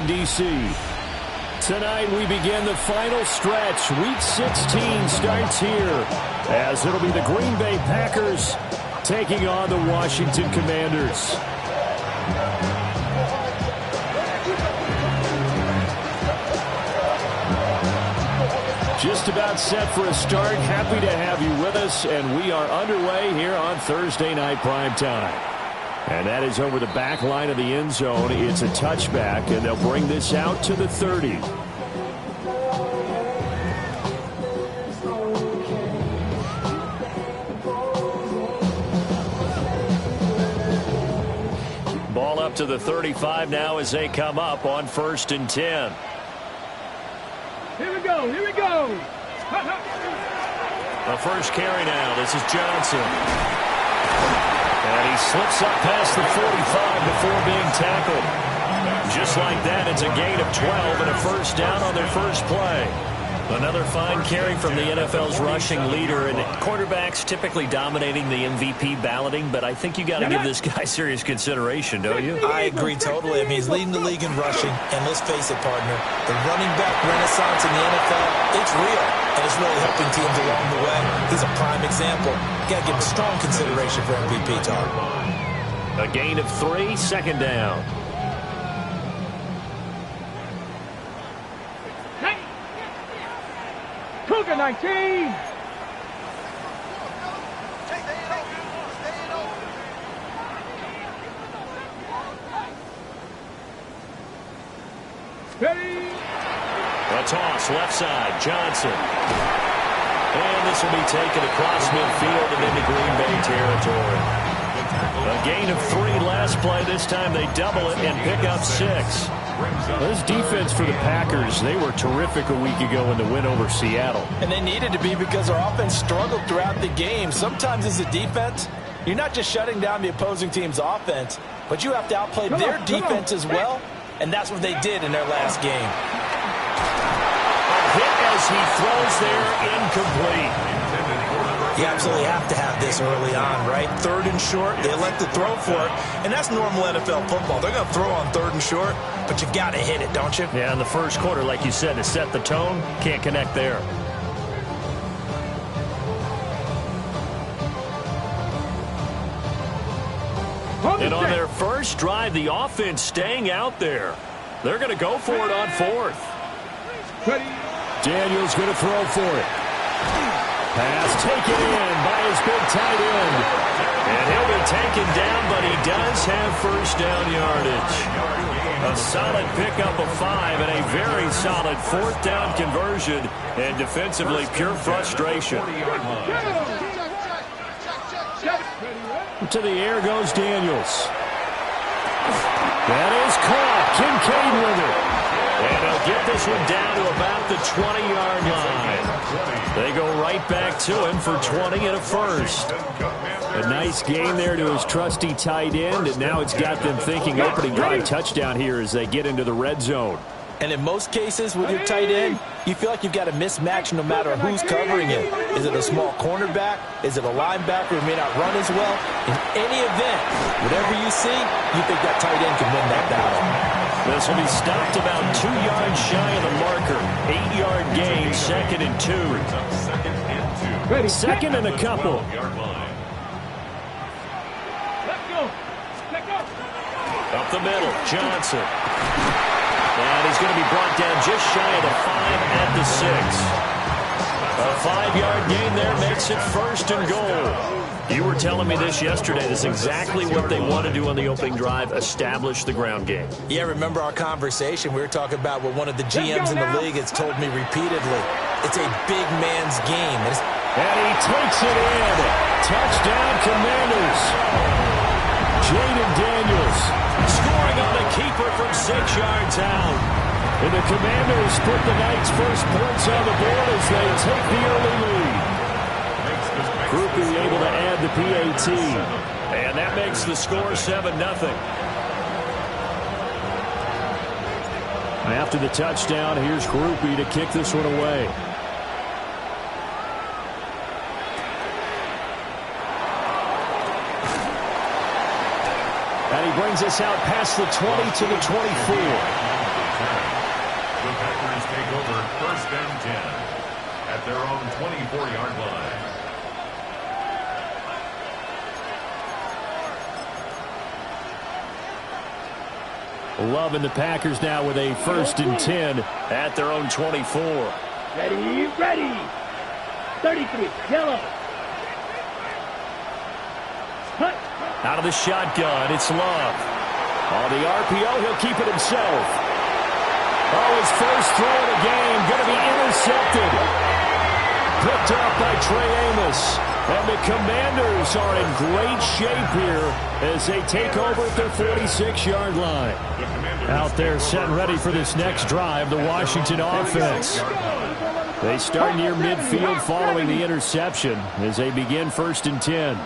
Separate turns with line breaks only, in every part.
Washington, D.C. Tonight we begin the final stretch. Week 16 starts here as it'll be the Green Bay Packers taking on the Washington Commanders. Just about set for a start. Happy to have you with us, and we are underway here on Thursday Night Primetime. And that is over the back line of the end zone. It's a touchback, and they'll bring this out to the 30. Ball up to the 35 now as they come up on 1st and 10.
Here we go, here we go.
The first carry now. This is Johnson. And he slips up past the 45 before being tackled. Just like that, it's a gain of 12 and a first down on their first play. Another fine carry from the NFL's rushing leader, and quarterbacks typically dominating the MVP balloting, but I think you got to give this guy serious consideration, don't you?
I agree totally. I mean, he's leading the league in rushing, and let's face it, partner, the running back renaissance in the NFL, it's real, and it's really helping teams along the way. He's a prime example. Got to give him strong consideration for MVP talk.
A gain of 3, second down.
Cougar 19. Ready.
A toss left side, Johnson. And this will be taken across midfield and into Green Bay territory. A gain of 3 last play. This time they double it and pick up 6. This defense for the Packers, they were terrific a week ago in the win over Seattle.
And they needed to be because their offense struggled throughout the game. Sometimes as a defense, you're not just shutting down the opposing team's offense, but you have to outplay their defense as well, and that's what they did in their last game.
A hit as he throws there, incomplete.
You absolutely have to have this early on, right? 3rd and short, they elect to throw for it, and that's normal NFL football. They're going to throw on 3rd and short, but you got to hit it, don't you?
Yeah, in the first quarter, like you said, to set the tone, can't connect there. And on their first drive, the offense staying out there. They're going to go for it on 4th. Daniels going to throw for it. Pass taken in by his big tight end. And he'll be taken down, but he does have first down yardage. A solid pickup of 5 and a very solid 4th down conversion. And defensively, pure frustration. To the air goes Daniels. That is caught. Kincaid with it. And they'll get this one down to about the 20-yard line. They go right back to him for 20 and a first. A nice gain there to his trusty tight end, and now it's got them thinking opening drive touchdown here as they get into the red zone.
And in most cases with your tight end, you feel like you've got a mismatch no matter who's covering it. Is it a small cornerback? Is it a linebacker who may not run as well? In any event, whatever you see, you think that tight end can win that battle.
This will be stopped about 2 yards shy of the marker. 8-yard gain, 2nd and 2. Second and a couple. Up the middle, Johnson. And he's going to be brought down just shy of the 5 at the 6. A 5-yard gain there makes it 1st and goal. You were telling me this yesterday. This is exactly what they want to do on the opening drive, establish the ground game.
Yeah, remember our conversation? We were talking about what one of the GMs in the league has told me repeatedly. It's a big man's game.
And he takes it in. Touchdown, Commanders. Jaden Daniels scoring on the keeper from 6 yards out. And the Commanders put the Knights' first points on the board as they take the early lead. Groupie able to add the PAT. And that makes the score 7-0. After the touchdown, here's Groupie to kick this one away. And he brings us out past the 20 to the 24. 12, and the Packers now with a 1st and 10 at their own 24.
Ready, ready. 33, yellow. Cut.
Out of the shotgun, it's Love. On the RPO, he'll keep it himself. Oh, his first throw of the game, going to be intercepted. Picked up by Trey Amos. And the Commanders are in great shape here as they take over at their 46-yard line. Out there set and ready for this next drive, the Washington offense. They start near midfield following the interception as they begin 1st and 10.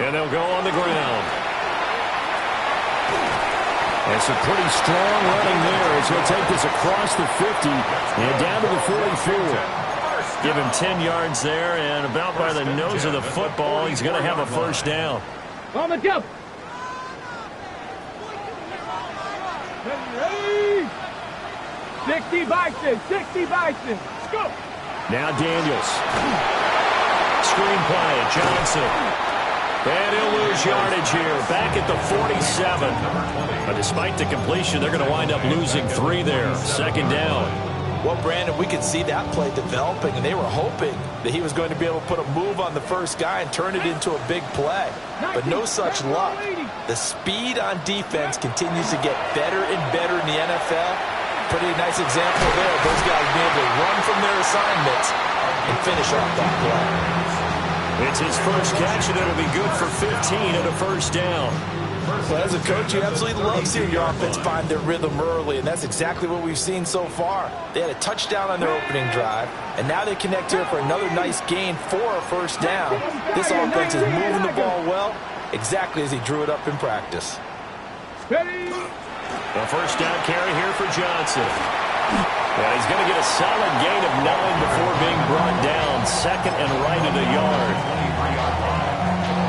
And they'll go on the ground. And some pretty strong running there as he'll take this across the 50 and down to the 44. Give him 10 yards there, and about by the nose of the football, he's going to have a 1st down.
On the jump. Ready. 60 Bison, 60 Bison. Let's go.
Now Daniels. Screen play, Johnson. And he'll lose yardage here, back at the 47. But despite the completion, they're going to wind up losing 3 there. 2nd down.
Well, Brandon, we could see that play developing, and they were hoping that he was going to be able to put a move on the first guy and turn it into a big play. But no such luck. The speed on defense continues to get better and better in the NFL. Pretty nice example there. Those guys being able to run from their assignments and finish off that play.
It's his first catch, and it'll be good for 15 and a 1st down.
Well, as a coach, you absolutely love seeing your offense find their rhythm early, and that's exactly what we've seen so far. They had a touchdown on their opening drive, and now they connect here for another nice gain for a 1st down. This offense is moving the ball well, exactly as he drew it up in practice.
Ready.
A 1st down carry here for Johnson. Yeah, he's going to get a solid gain of 9 before being brought down. 2nd and right at a yard.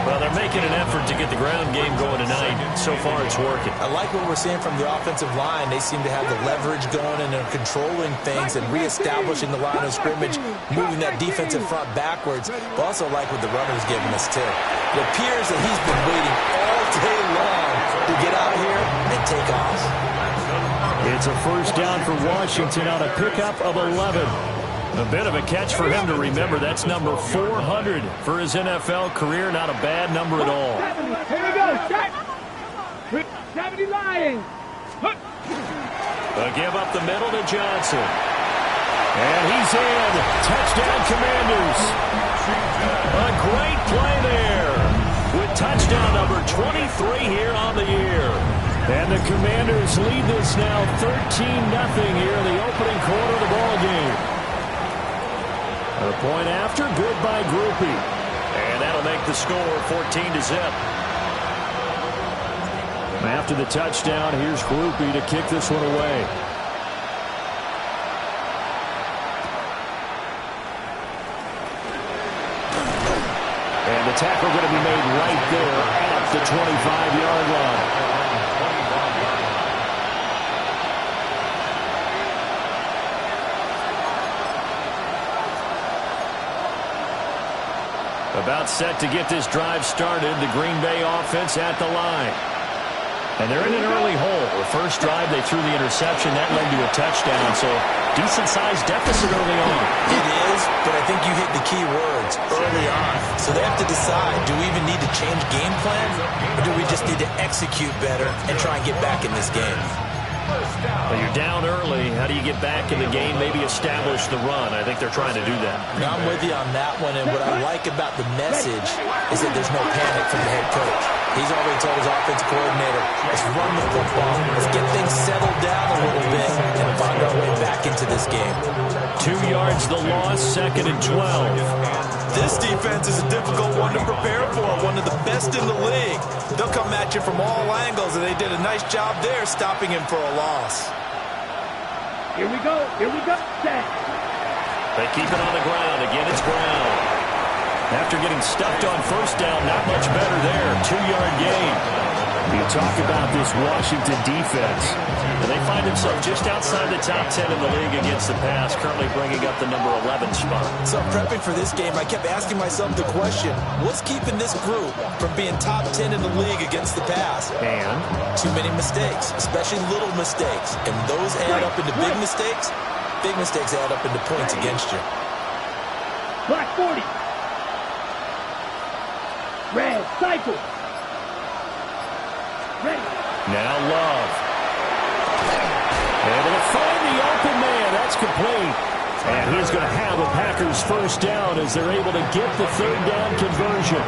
Well, they're making an effort to get the ground game going tonight. So far, it's working.
I like what we're seeing from the offensive line. They seem to have the leverage going, and they're controlling things and reestablishing the line of scrimmage, moving that defensive front backwards. But also like what the runner's giving us, too. It appears that he's been waiting all day long to get out here and take off.
It's a 1st down for Washington on a pickup of 11. A bit of a catch for him to remember. That's number 400 for his NFL career. Not a bad number at all.
Here we go. Set. 70 Lions.
A give up the middle to Johnson. And he's in. Touchdown, Commanders. A great play there with touchdown number 23 here on the year. And the Commanders lead this now 13-0 here in the opening quarter of the ball game. A point after, good by Groupie. And that'll make the score 14-0. After the touchdown, here's Groupie to kick this one away. And the tackle going to be made right there at the 25-yard line. About set to get this drive started, the Green Bay offense at the line. And they're in an early hole. The first drive, they threw the interception. That led to a touchdown, so decent-sized deficit early on.
It is, but I think you hit the key words, early on. So they have to decide, do we even need to change game plan, or do we just need to execute better and try and get back in this game?
Well, you're down early. How do you get back in the game, maybe establish the run? I think they're trying to do that.
Now, I'm with you on that one, and what I like about the message is that there's no panic from the head coach. He's already told his offensive coordinator, let's run the football, let's get things settled down a little bit, and find our way back into this game.
2 yards the loss, 2nd and 12.
This defense is a difficult one to prepare for, one of the best in the league. They'll come at you from all angles, and they did a nice job there stopping him for a loss.
Here we go. Here we go. Set.
They keep it on the ground. Again, it's Brown. After getting stuffed on 1st down, not much better there. 2-yard gain. He talk about this Washington defense.
And they find themselves just outside the top 10 in the league against the pass, currently bringing up the number 11 spot.
So prepping for this game, I kept asking myself the question, what's keeping this group from being top 10 in the league against the pass?
And
too many mistakes, especially little mistakes. And those add up into big mistakes. Big mistakes add up into points against you.
Black 40. Red, cycle. Ready.
Now Love. Able to find the open man. That's complete. And he's going to have the Packers first down as they're able to get the third down conversion.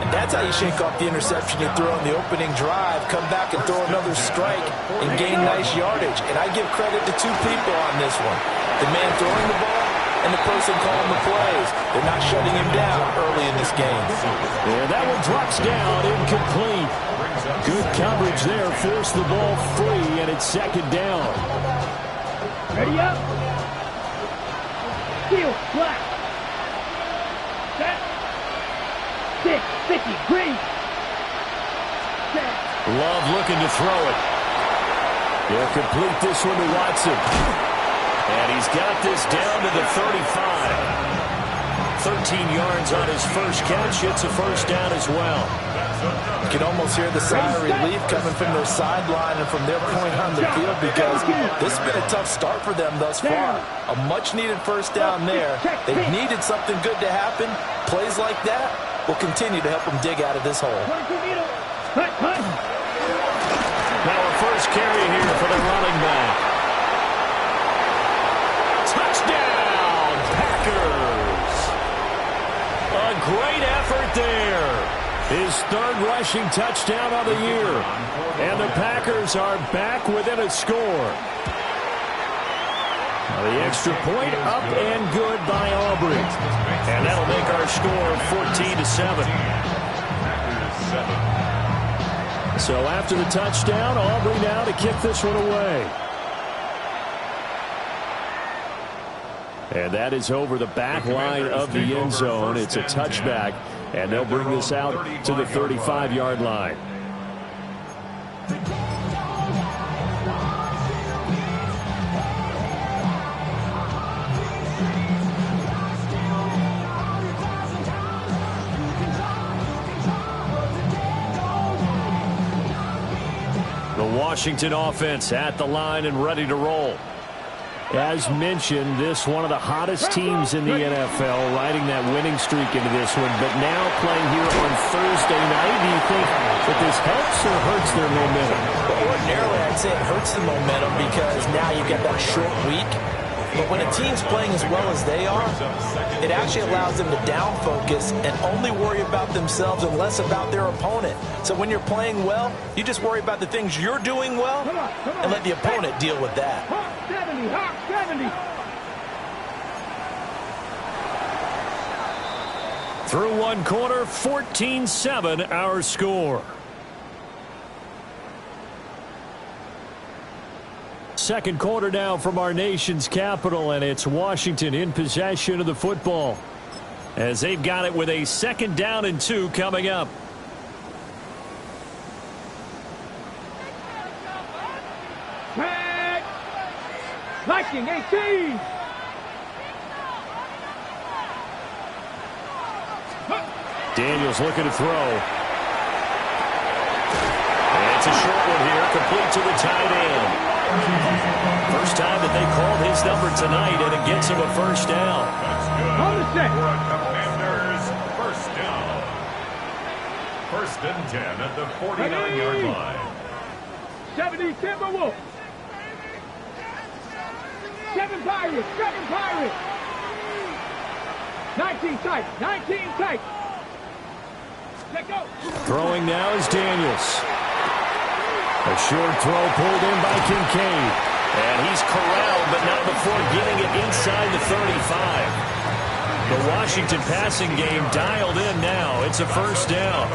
And that's how you shake off the interception you threw on the opening drive, come back and throw another strike and gain nice yardage. And I give credit to two people on this one. The man throwing the ball and the person calling the plays. They're not shutting him down early in this game.
Yeah, that one drops down, incomplete. Good coverage there, forced the ball free, and it's second down.
Ready up. Steel, black. Set. Stick, sticky, green. Set.
Love looking to throw it. He'll complete this one to Watson. And he's got this down to the 35. 13 yards on his first catch. It's a first down as well.
You can almost hear the sigh of relief coming from their sideline and from their point on the field because this has been a tough start for them thus far. A much-needed first down there. They needed something good to happen. Plays like that will continue to help them dig out of this hole.
Now a first carry here for the running back. Touchdown, Packers! A great effort there. His third rushing touchdown of the year. And the Packers are back within a score. Now the extra point up and good by Aubrey. And that'll make our score 14-7. So after the touchdown, Aubrey now to kick this one away. And that is over the back line of the end zone. It's a touchback, and they'll bring this out to the 35-yard line. The Washington offense at the line and ready to roll. As mentioned, this one of the hottest teams in the NFL, riding that winning streak into this one, but now playing here on Thursday night. Do you think that this helps or hurts their momentum?
Well, ordinarily, I'd say it hurts the momentum because now you've got that short week. But when a team's playing as well as they are, it actually allows them to down focus and only worry about themselves and less about their opponent. So when you're playing well, you just worry about the things you're doing well and let the opponent deal with that.
70, 70.
Through one quarter, 14-7 our score. Second quarter now from our nation's capital, and it's Washington in possession of the football as they've got it with a 2nd down and 2 coming up.
Tag. Viking 18.
Daniels looking to throw. And it's a short one here, complete to the tight end. First time that they called his number tonight, and it gets him a first down.
On the set.
For a Commander's first down. 1st and 10 at the 49-yard line.
70 Timberwolves. 7 Pirates. 7 Pirates. 19 tight. 19 tight. Let go.
Throwing now is Daniels. A short throw pulled in by Kincaid.
And he's corralled, but not before getting it inside the 35. The Washington passing game dialed in now. It's a first down.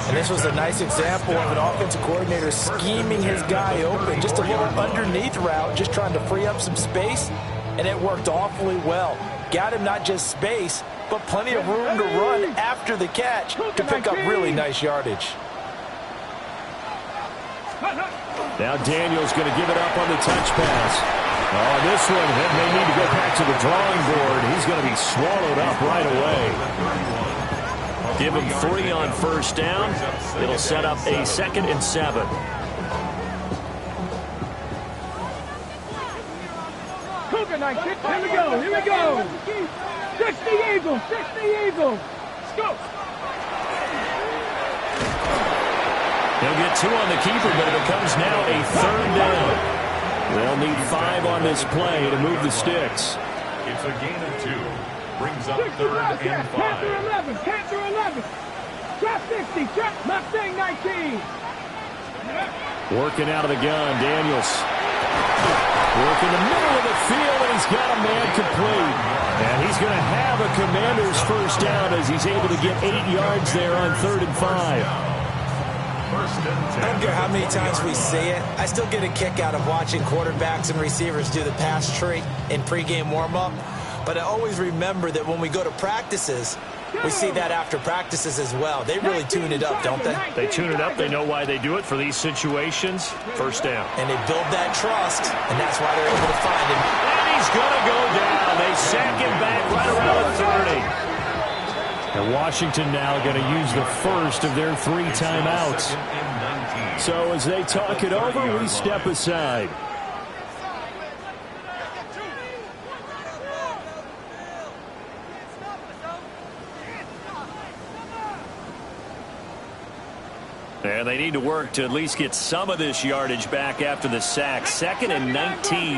And this was a nice example of an offensive coordinator scheming his guy open. Just a little underneath route, just trying to free up some space, and it worked awfully well. Got him not just space, but plenty of room to run after the catch to pick up really nice yardage.
Now Daniels going to give it up on the touch pass. Oh, this one may need to go back to the drawing board. He's going to be swallowed up right away.
Give him 3 on first down. It'll set up a 2nd and 7.
Cougar 19. Here we go. Here we go. 60 Eagles. 60 Eagles. Let's go.
He'll get 2 on the keeper, but it becomes now a 3rd down.
They'll need 5 on this play to move the sticks.
It's a gain of 2. Brings up 3rd and 5.
Panther 11. Panther 11. Trap 60. Trap Mustang 19.
Working out of the gun, Daniels. Working the middle of the field, and he's got a man complete. And he's going to have a Commander's first down as he's able to get 8 yards there on 3rd and 5.
I don't care how many times we see it. I still get a kick out of watching quarterbacks and receivers do the pass tree in pregame warm-up. But I always remember that when we go to practices, we see that after practices as well. They really tune it up, don't they?
They tune it up. They know why they do it for these situations. First down.
And they build that trust, and that's why they're able to find him.
And he's going to go down. They sack him back right around the 30.
And Washington now going to use the first of their 3 timeouts. So as they talk it over, we step aside.
And they need to work to at least get some of this yardage back after the sack. 2nd and 19.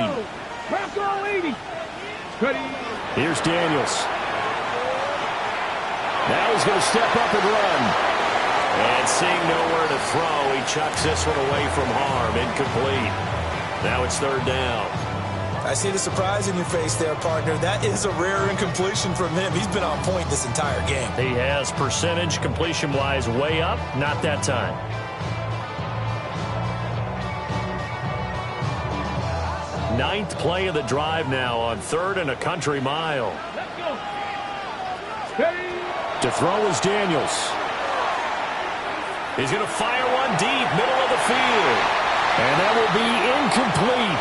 Marco 80. Ready.
Here's Daniels. Now he's going to step up and run.
And seeing nowhere to throw, he chucks this one away from harm. Incomplete. Now it's 3rd down.
I see the surprise in your face there, partner. That is a rare incompletion from him. He's been on point this entire game.
He has percentage completion-wise way up. Not that time. Ninth play of the drive now on 3rd and a country mile.
Let's go. Ready.
To throw is Daniels.
He's going to fire one deep, middle of the field.
And that will be incomplete.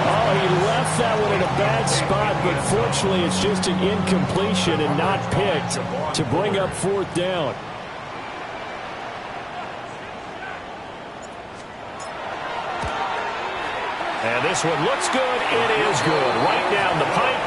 Oh, he left that one in a bad spot, but fortunately it's just an incompletion and not picked to bring up 4th down.
And this one looks good. It is good. Right down the pipe.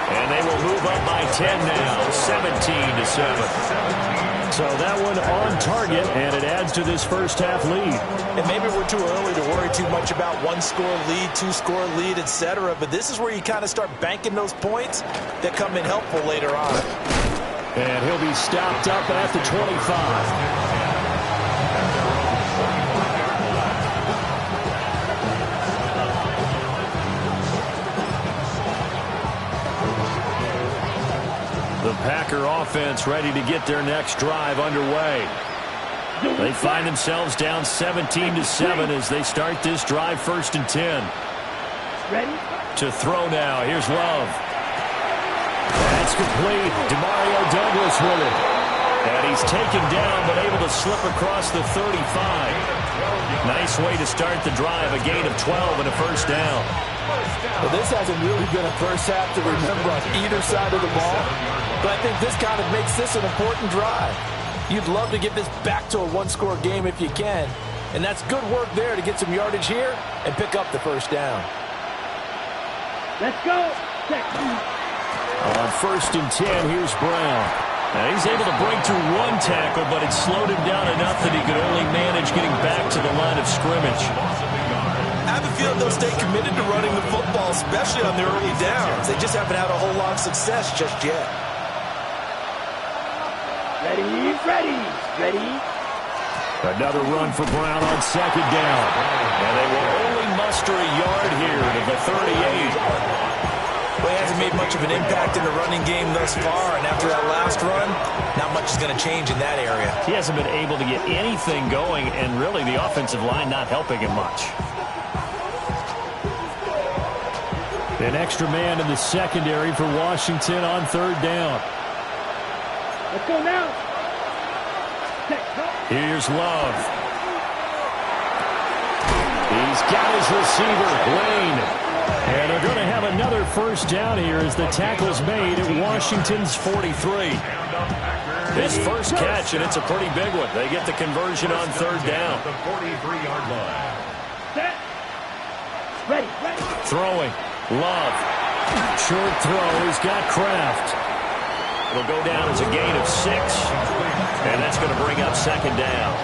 And they will move up by 10 now, 17-7.
So that one on target, and it adds to this first half lead.
And maybe we're too early to worry too much about 1-score lead, 2-score lead, etc. But this is where you kind of start banking those points that come in helpful later on.
And he'll be stopped up at the 25. The Packer offense ready to get their next drive underway. They find themselves down 17-7 as they start this drive 1st and 10.
Ready.
To throw now. Here's Love. That's complete. Demario Douglas with it. And he's taken down but able to slip across the 35. Nice way to start the drive. A gain of 12 and a first down.
Well, this hasn't really been a first half to remember on either side of the ball. But I think this kind of makes this an important drive. You'd love to get this back to a 1-score game if you can. And that's good work there to get some yardage here and pick up the first down.
Let's go.
On 1st and 10, here's Brown.
Now he's able to break through one tackle, but it slowed him down enough that he could only manage getting back to the line of scrimmage.
I have a feeling they'll stay committed to running the football, especially on their early downs. They just haven't had a whole lot of success just yet.
Ready, ready, ready.
Another run for Brown on 2nd down.
And they will only muster a yard here to the 38.
Well, he hasn't made much of an impact in the running game thus far, and after that last run, not much is going to change in that area.
He hasn't been able to get anything going, and really the offensive line not helping him much.
An extra man in the secondary for Washington on 3rd down.
Let's go now.
Here's Love. He's got his receiver, Lane. And they're going to have another first down here as the tackle's made at Washington's 43. His first catch, and it's a pretty big one. They get the conversion on third down.
The 43-yard line.
Set. Ready.
Throwing. Love. Short throw. He's got Kraft. It'll go down as a gain of 6. And that's going to bring up second down.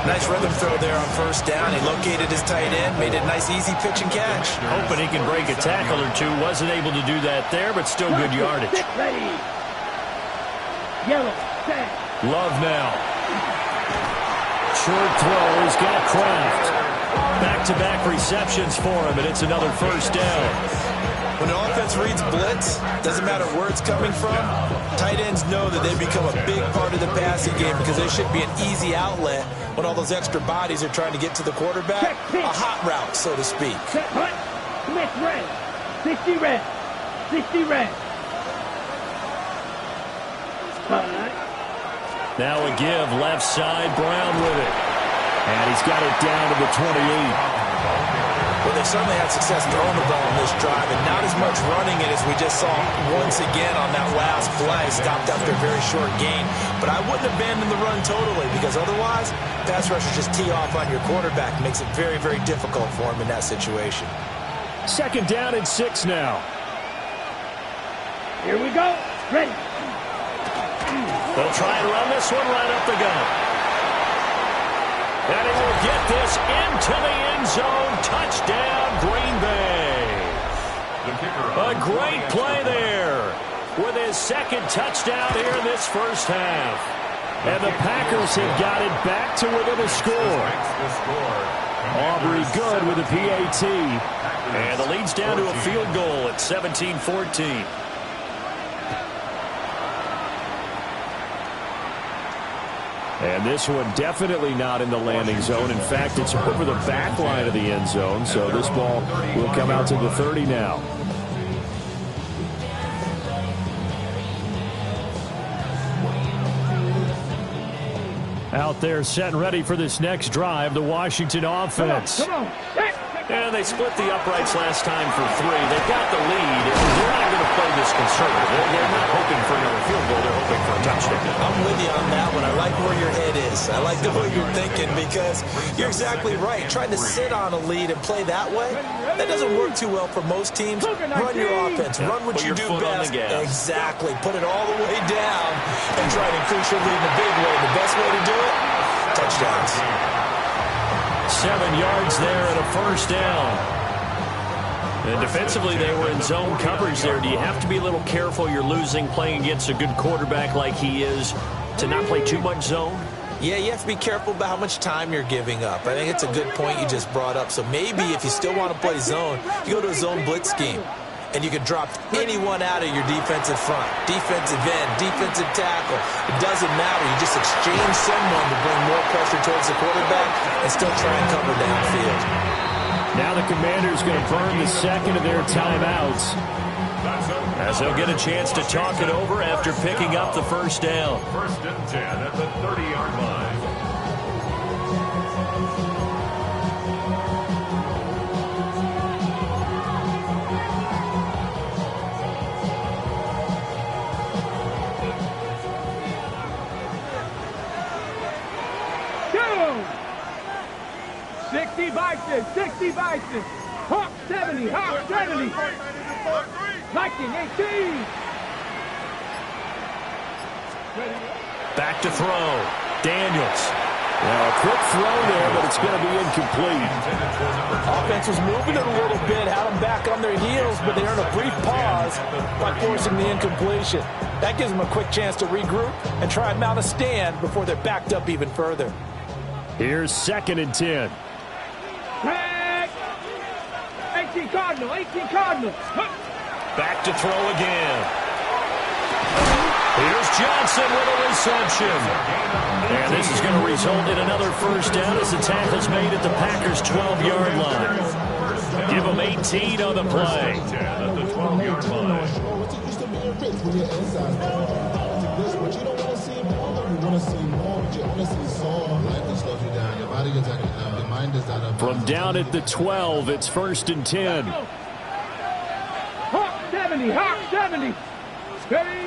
Nice rhythm throw there on first down. He located his tight end, made it a nice, easy pitch and catch.
Hoping he can break a tackle or two. Wasn't able to do that there, but still good yardage.
Ready. Yellow. Set.
Love now. Short throw. He's got Kraft. Back-to-back receptions for him, and it's another first down.
When an offense reads blitz, doesn't matter where it's coming from, tight ends know that they become a big part of the passing game because they should be an easy outlet when all those extra bodies are trying to get to the quarterback. A hot route, so to speak.
Set. Hunt. Smith red. 60 red. 60 red. Hunt.
Now a give, left side, Brown with it. And he's got it down to the 28.
Well, they certainly had success throwing the ball on this drive, and not as much running it as we just saw once again on that last play. Stopped after a very short gain. But I wouldn't abandon the run totally, because otherwise, pass rushers just tee off on your quarterback. Makes it very, very difficult for him in that situation.
Second down and 6 now.
Here we go. Ready.
They'll try and run this one right up the gut. And he will get this into the end zone. Touchdown, Green Bay. A great play there with his second touchdown here in this first half. And the Packers have got it back to within a score. Aubrey good with a PAT. And the lead's down to a field goal at 17-14. And this one definitely not in the landing zone. In fact, it's over the back line of the end zone. So this ball will come out to the 30 now. Out there set and ready for this next drive, the Washington offense.
Come on.
And they split the uprights last time for 3. They've got the lead. They're not going to play this conservative. They're not hoping for another field goal. They're hoping for a touchdown.
I'm with you on that one. I like where your head is. I like the way you're thinking because you're exactly right. Trying to sit on a lead and play that way, that doesn't work too well for most teams. Run your offense. Run what you do best. Exactly. Put it all the way down and try to increase your lead in a big way. The best way to do it, touchdowns.
7 yards there and a first down. And defensively, they were in zone coverage there. Do you have to be a little careful? You're losing playing against a good quarterback like he is to not play too much zone?
Yeah, you have to be careful about how much time you're giving up. I think it's a good point you just brought up. So maybe if you still want to play zone, you go to a zone blitz scheme. And you can drop anyone out of your defensive front, defensive end, defensive tackle. It doesn't matter. You just exchange someone to bring more pressure towards the quarterback and still try and cover downfield.
Now the Commanders going to burn the second of their timeouts as they'll get a chance to talk it over after picking up the first down.
First and 10 at the 30-yard line.
Go! 60 Vikings, 60 Vikings. Hawk 70, Hawk 70. Viking 18.
Back to throw. Daniels. Well, a quick throw there, but it's going to be incomplete.
Offense was moving it a little bit, had them back on their heels, but they earned a brief pause by forcing the incompletion. That gives them a quick chance to regroup and try and mount a stand before they're backed up even further.
Here's second and 10.
Tag. 18 Cardinal, 18 Cardinal.
Back to throw again. Here's Johnson with a reception. And this is going to result in another first down as the tackle's made at the Packers' 12-yard line. Give them 18 on the play.
At the 12-yard line.
From down at the 12, it's 1st and 10.
Hawk 70, Hawk 70. Ready?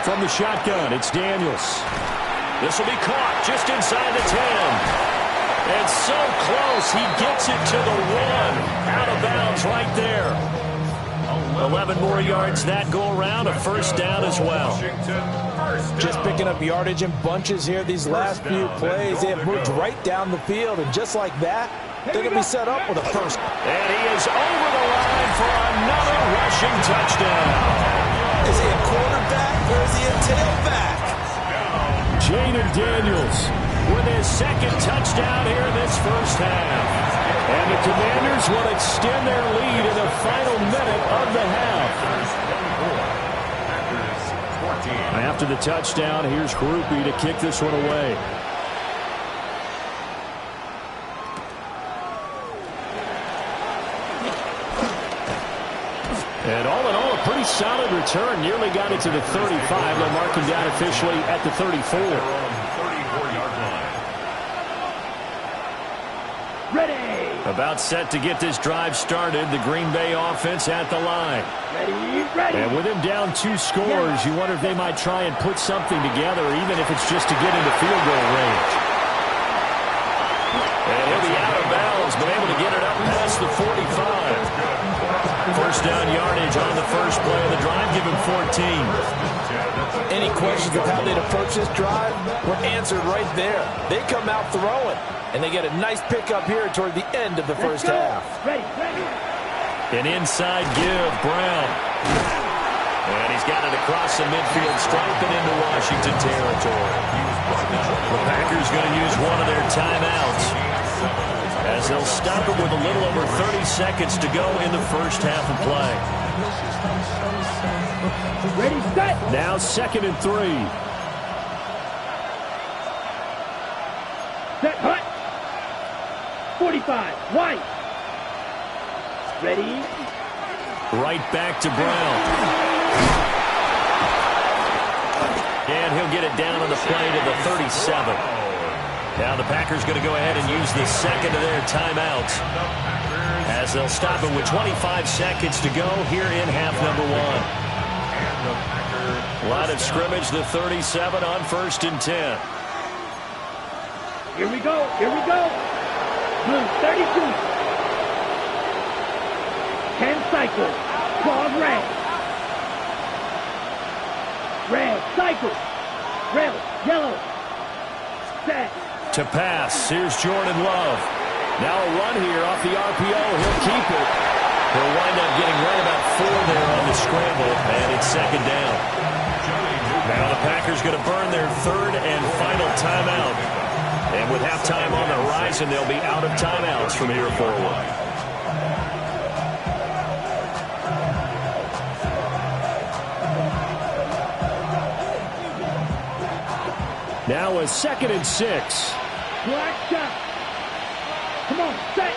From the shotgun, it's Daniels. This will be caught just inside the 10. And so close, he gets it to the 1. Out of bounds right there. 11 more yards that go around, a 1st down as well.
Just picking up yardage in bunches here these last few plays. They have moved right down the field, and just like that, they're going to be set up with a 1st.
And he is over the line for another rushing touchdown.
Is he a quarterback or is he a tailback?
Jaden Daniels with his 2nd touchdown here in this 1st half. And the Commanders will extend their lead in the final minute of the half. After the touchdown, here's Grupe to kick this one away. And all in all, a pretty solid return. Nearly got it to the 35. They'll mark him down officially at the 34.
Ready.
About set to get this drive started. The Green Bay offense at the line.
Ready, ready.
And with him down 2 scores, you wonder if they might try and put something together, even if it's just to get into field goal range. And he'll be out of bounds, but able to get it up past the 45. 1st down yardage on the first play of the drive. Give him 14.
Any questions of how they'd approach this drive were answered right there. They come out throwing, and they get a nice pickup here toward the end of the 1st half.
Ready, ready.
An inside give, Brown. And he's got it across the midfield stripe and into Washington territory. The Packers going to use one of their timeouts, as they'll stop it with a little over 30 seconds to go in the 1st half of play.
Ready, set.
Now 2nd and 3.
Set, hut. 45, White. Ready.
Right back to Brown. And he'll get it down on the play to the 37. Now the Packers going to go ahead and use the 2nd of their timeouts, as they'll stop it with 25 seconds to go here in half number 1. Line of scrimmage, the 37 on 1st and 10.
Here we go, here we go. Blue 32. 10 cycles. Claws red. Red cycle. Red, yellow. Set.
To pass, here's Jordan Love. Now a run here off the RPO. He'll keep it. He'll wind up getting right about 4 there on the scramble, and it's 2nd down. Now the Packers going to burn their 3rd and final timeout. And with halftime on the horizon, they'll be out of timeouts from here forward. Now a 2nd and 6.
Black shot. Come on, set.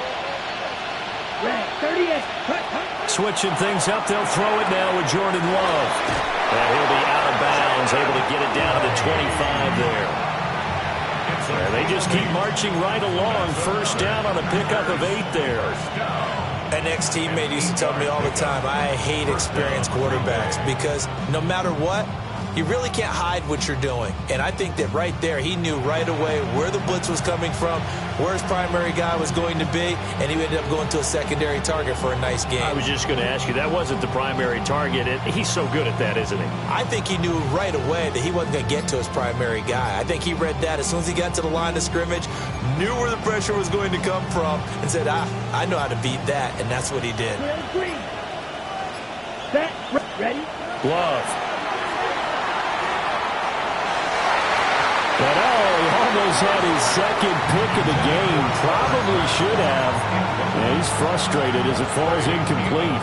Red 38. Cut, cut.
Switching things up, they'll throw it now with Jordan Love. And he'll be out of bounds, able to get it down to the 25 there. And they just keep marching right along. 1st down on a pickup of 8 there.
An ex-teammate used to tell me all the time, I hate experienced quarterbacks because no matter what, you really can't hide what you're doing. And I think that right there, he knew right away where the blitz was coming from, where his primary guy was going to be, and he ended up going to a secondary target for a nice game.
I was just going to ask you, that wasn't the primary target. He's so good at that, isn't he?
I think he knew right away that he wasn't going to get to his primary guy. I think he read that as soon as he got to the line of scrimmage, knew where the pressure was going to come from, and said, I know how to beat that, and that's what he did.
Green. Set. Ready.
Love. But he almost had his 2nd pick of the game. Probably should have. And he's frustrated as it falls incomplete.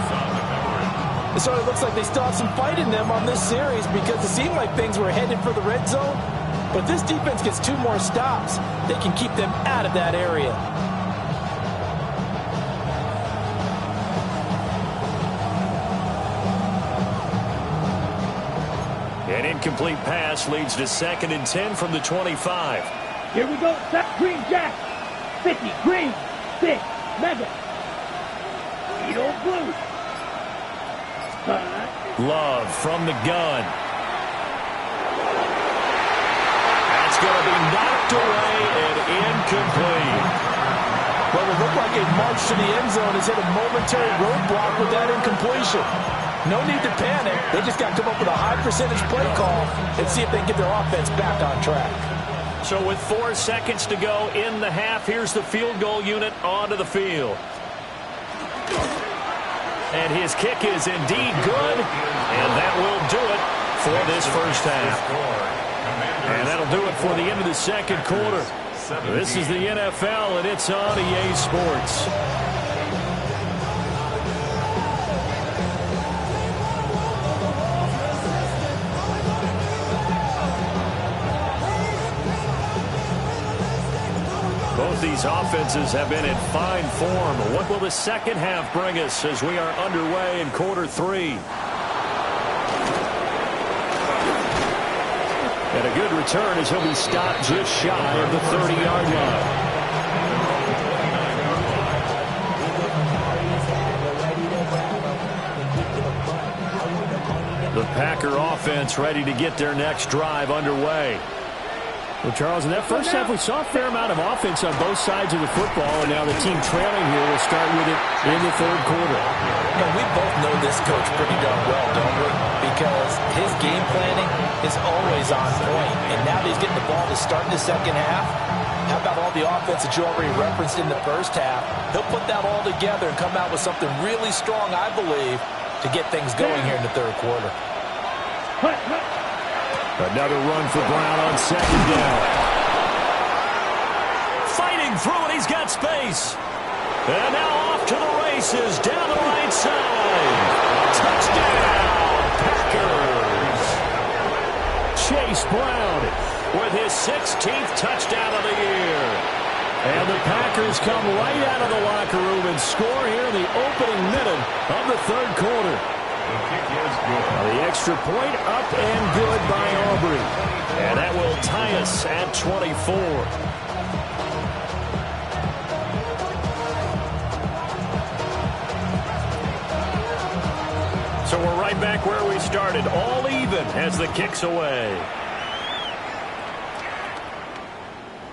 It sort of looks like they still have some fight in them on this series because it seemed like things were headed for the red zone. But this defense gets 2 more stops. They can keep them out of that area.
An incomplete pass leads to 2nd and 10 from the 25.
Here we go. Set. Green Jack. 50, green, 6, Madden. Eagle blue.
Love from the gun. That's going to be knocked away and incomplete.
Well, it looked like a march to the end zone has hit a momentary roadblock with that incompletion. No need to panic. They just got to come up with a high percentage play call and see if they can get their offense back on track.
So with 4 seconds to go in the half, here's the field goal unit onto the field. And his kick is indeed good, and that will do it for this first half. And that'll do it for the end of the second quarter. This is the NFL, and it's on EA Sports. Both these offenses have been in fine form. What will the second half bring us as we are underway in quarter 3? And a good return as he'll be stopped just shy of the 30-yard line. The Packer offense ready to get their next drive underway.
Well, Charles, in that first half, we saw a fair amount of offense on both sides of the football, and now the team trailing here will start with it in the third quarter.
And we both know this coach pretty darn well, don't we? Because his game planning is always on point, and now that he's getting the ball to start in the second half, how about all the offense that you already referenced in the first half? He'll put that all together and come out with something really strong, I believe, to get things going here in the third quarter.
Another run for Brown on second down.
Fighting through it, he's got space. And now off to the races, down the right side. Touchdown, Packers.
Chase Brown
With his 16th touchdown of the year.
And the Packers come right out of the locker room and score here in the opening minute of the third quarter. The extra point up and good by Aubrey.
And that will tie us at 24. So we're right back where we started, all even as the kick's away.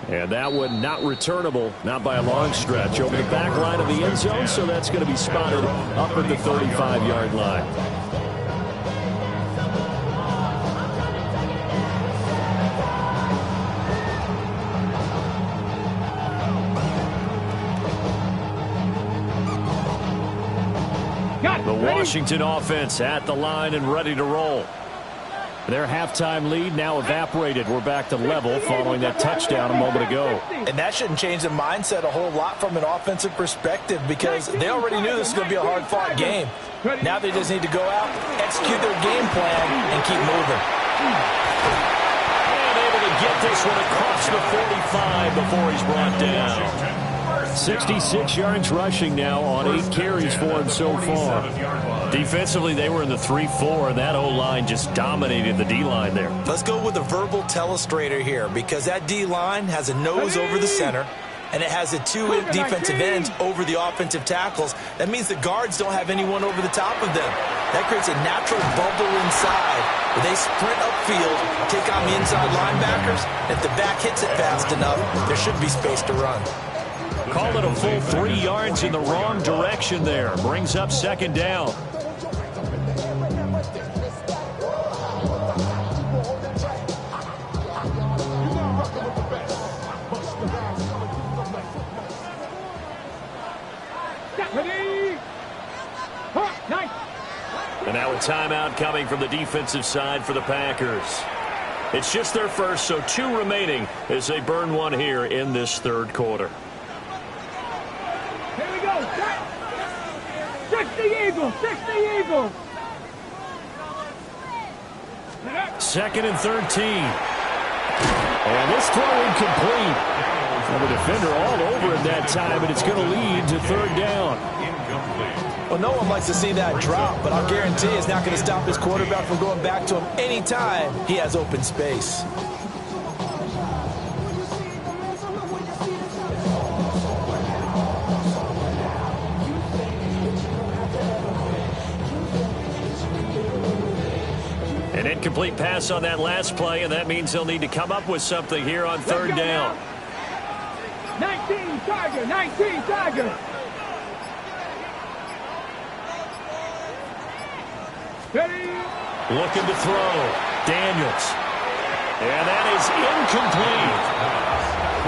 And that one not returnable, not by a long stretch, over the back line of the end zone, so that's going to be spotted up at the 35-yard line.
The Washington offense at the line and ready to roll.
Their halftime lead now evaporated. We're back to level following that touchdown a moment ago.
And that shouldn't change the mindset a whole lot from an offensive perspective because they already knew this was going to be a hard-fought game. Now they just need to go out, execute their game plan, and keep moving.
And able to get this one across the 45 before he's brought down.
66 yards rushing now on 8 carries for him so far.
Defensively, they were in the 3-4, and that O-line just dominated the D-line there.
Let's go with a verbal telestrator here because that D-line has a nose over the center, and it has the two defensive ends over the offensive tackles. That means the guards don't have anyone over the top of them. That creates a natural bubble inside where they sprint upfield, take on the inside linebackers. If the back hits it fast enough, there should be space to run.
Call it a full 3 yards in the wrong direction there. Brings up second down. And now a timeout coming from the defensive side for the Packers. It's just their first, so 2 remaining as they burn one here in this third quarter.
Here we go. 60 Eagles. 60 Eagles.
Second and 13.
And this throw incomplete. And the defender all over him that time, and it's going to lead to third down.
Well, no one likes to see that drop, but I'll guarantee it's not going to stop his quarterback from going back to him anytime he has open space.
An incomplete pass on that last play, and that means they'll need to come up with something here on third down.
19 Tiger, 19 Tiger. Ready?
Looking to throw. Daniels. And that is incomplete.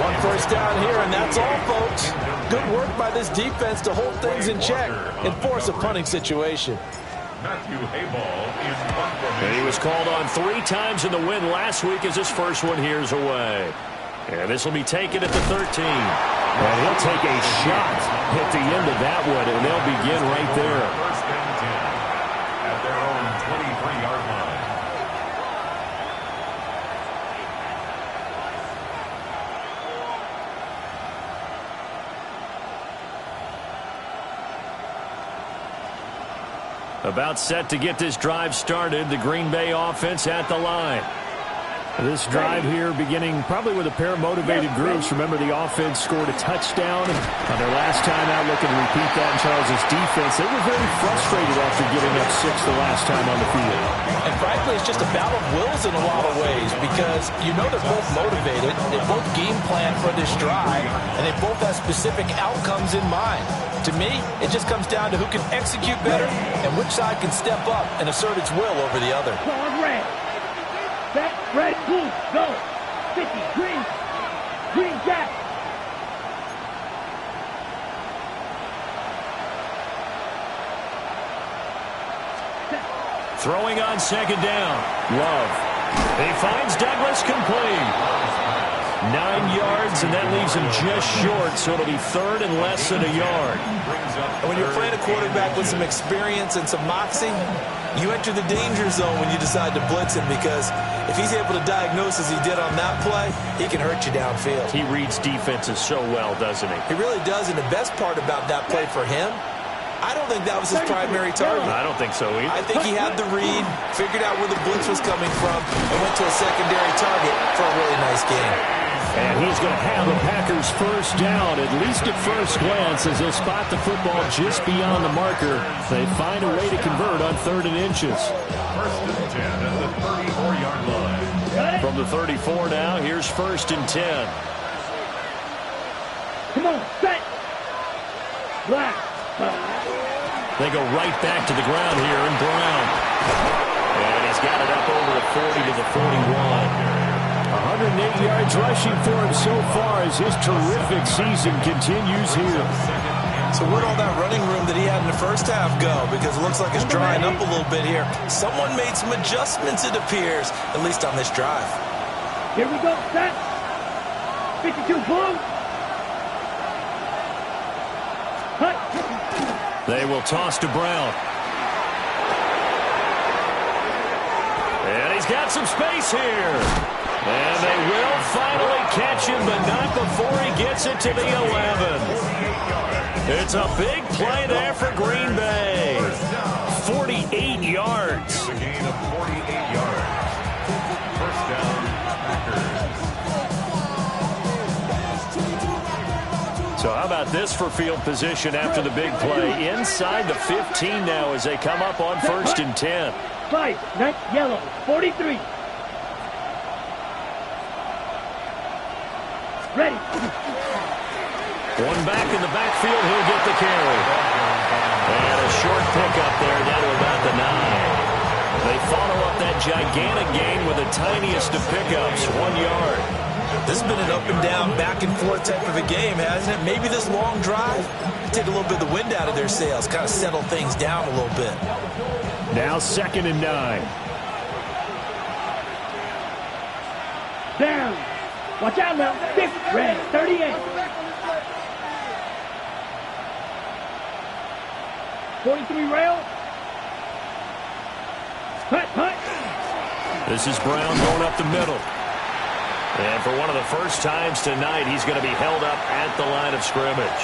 One first down here, and that's all, folks. Good work by this defense to hold things in check and force a punting situation.
Matthew Hayball in punt formation.
And he was called on 3 times in the win last week as his first one here's away. And this will be taken at the 13.
And he'll take a shot at the end of that one, and they'll begin right there.
First and 10 at their own 23-yard line.
About set to get this drive started. The Green Bay offense at the line.
This drive here beginning probably with a pair of motivated groups. Remember, the offense scored a touchdown on their last time out, looking to repeat that in Charles' defense. They were very frustrated after giving up 6 the last time on the field.
And frankly, it's just a battle of wills in a lot of ways because you know they're both motivated, they both game plan for this drive, and they both have specific outcomes in mind. To me, it just comes down to who can execute better and which side can step up and assert its will over the other.
Red. Set, red, blue, go. 50, green. Green, jack.
Throwing on second down. Love. He finds Douglas complete. 9 yards, and that leaves him just short, so it'll be third and less than a yard.
And when you're playing a quarterback with some experience and some moxie, you enter the danger zone when you decide to blitz him because if he's able to diagnose as he did on that play, he can hurt you downfield.
He reads defenses so well, doesn't he?
He really does, and the best part about that play for him, I don't think that was his primary target.
I don't think so either.
I think he had the read, figured out where the blitz was coming from, and went to a secondary target for a really nice game.
And he's going to have the Packers first down, at least at first glance, as they'll spot the football just beyond the marker. They find a way to convert on 3rd and inches.
First and 10 at the 34-yard line.
From the 34 now, here's 1st and 10.
Come on, set. Black.
They go right back to the ground here, and Brown. And he's got it up over the 40 to the 41.
108 yards rushing for him so far as his terrific season continues here.
So where'd all that running room that he had in the first half go? Because it looks like it's drying up a little bit here. Someone made some adjustments, it appears, at least on this drive.
Here we go, set. 52 blue. Cut.
They will toss to Brown. And he's got some space here. And they will finally catch him, but not before he gets it to the 11. It's a big play there for Green Bay. 48 yards.
A gain of 48 yards. First down, Packers.
So how about this for field position after the big play? Inside the 15 now as they come up on 1st and 10.
5, nice yellow, 43. Ready.
One back in the backfield, he'll get the carry. And a short pickup there down to about the 9. They follow up that gigantic gain with the tiniest of pickups, 1 yard.
This has been an up and down, back and forth type of a game, hasn't it? Maybe this long drive take a little bit of the wind out of their sails, kind of settle things down a little bit.
Now 2nd and 9.
Down. Watch out now. 6, red, 38. 43 rail. Cut, cut.
This is Brown going up the middle. And for one of the first times tonight, he's going to be held up at the line of scrimmage.